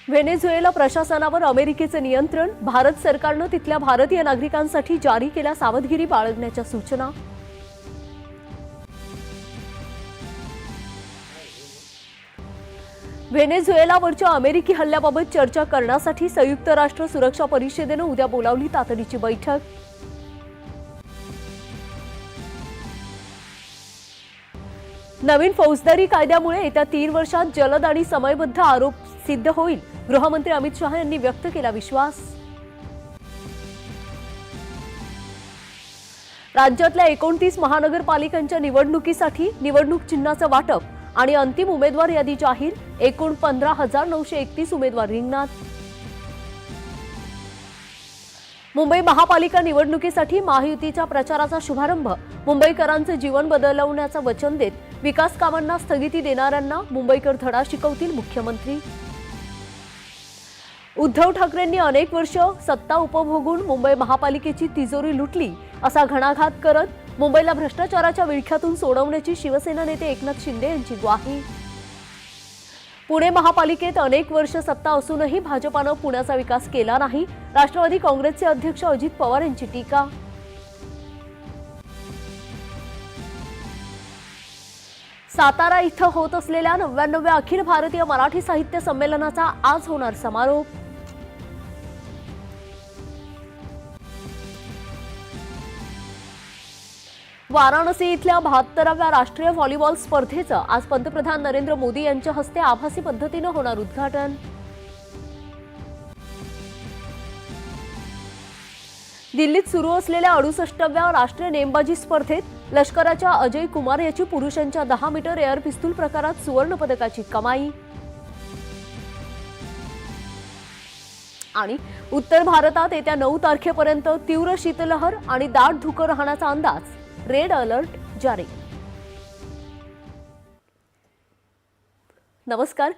Venezuela प्रशासनावर अमेरिकेचे नियंत्रण, भारत सरकारने तिथल्या भारतीय नागरिकांसाठी जारी केल्या सावधगिरी बाळगण्याच्या सूचना. व्हेनेझुएलावरच्या अमेरिकी हल्ल्याबाबत चर्चा करण्यासाठी संयुक्त राष्ट्र सुरक्षा परिषदेने उद्या बोलावली तातडीची बैठक. नवीन फौजदारी कायद्यामुळे येत्या 3 वर्षात जलद आणि समयबद्ध आरोप सिद्ध होईल, गृहमंत्री अमित शहा यांनी व्यक्त केला विश्वास. राज्यातल्या 29 महानगरपालिकांच्या निवडणुकीसाठी निवडणूक चिन्हाचं वाटप आणि अंतिम उमेदवार यादी जाहीर, एकूण 15,931 उमेदवार रिंगणात. मुंबई महापालिका निवडणुकीसाठी महायुतीच्या प्रचाराचा शुभारंभ, मुंबईकरांचे जीवन बदलवण्याचं वचन देत विकास कामांना स्थगिती देणाऱ्यांना मुंबईकर धडा शिकवतील, मुख्यमंत्री. उद्धव ठाकरेंनी अनेक वर्ष सत्ता उपभोगून मुंबई महापालिकेची तिजोरी लुटली असा घणाघात करत मुंबईला भ्रष्टाचाराच्या विळख्यातून सोडवण्याची शिवसेना नेते एकनाथ शिंदे यांची ग्वाही. पुणे महापालिकेत अनेक वर्ष सत्ता असूनही भाजपानं पुण्याचा विकास केला नाही, राष्ट्रवादी काँग्रेसचे अध्यक्ष अजित पवार यांची टीका. सातारा इथं होत असलेल्या 99व्या अखिल भारतीय मराठी साहित्य संमेलनाचा आज होणार समारोप. वाराणसी इथल्या 72व्या राष्ट्रीय व्हॉलीबॉल स्पर्धेचं आज पंतप्रधान नरेंद्र मोदी यांच्या हस्ते आभासी पद्धतीनं होणार उद्घाटन. दिल्लीत सुरू असलेल्या 68व्या राष्ट्रीय नेमबाजी स्पर्धेत लष्कराच्या अजय कुमार याची पुरुषांच्या 10 मीटर एअर पिस्तूल प्रकारात सुवर्ण पदकाची कमाई. आणि उत्तर भारतात येत्या 9 तारखेपर्यंत तीव्र शीतलहर आणि दाट धुकं राहण्याचा अंदाज, रेड अलर्ट जारी. नमस्कार.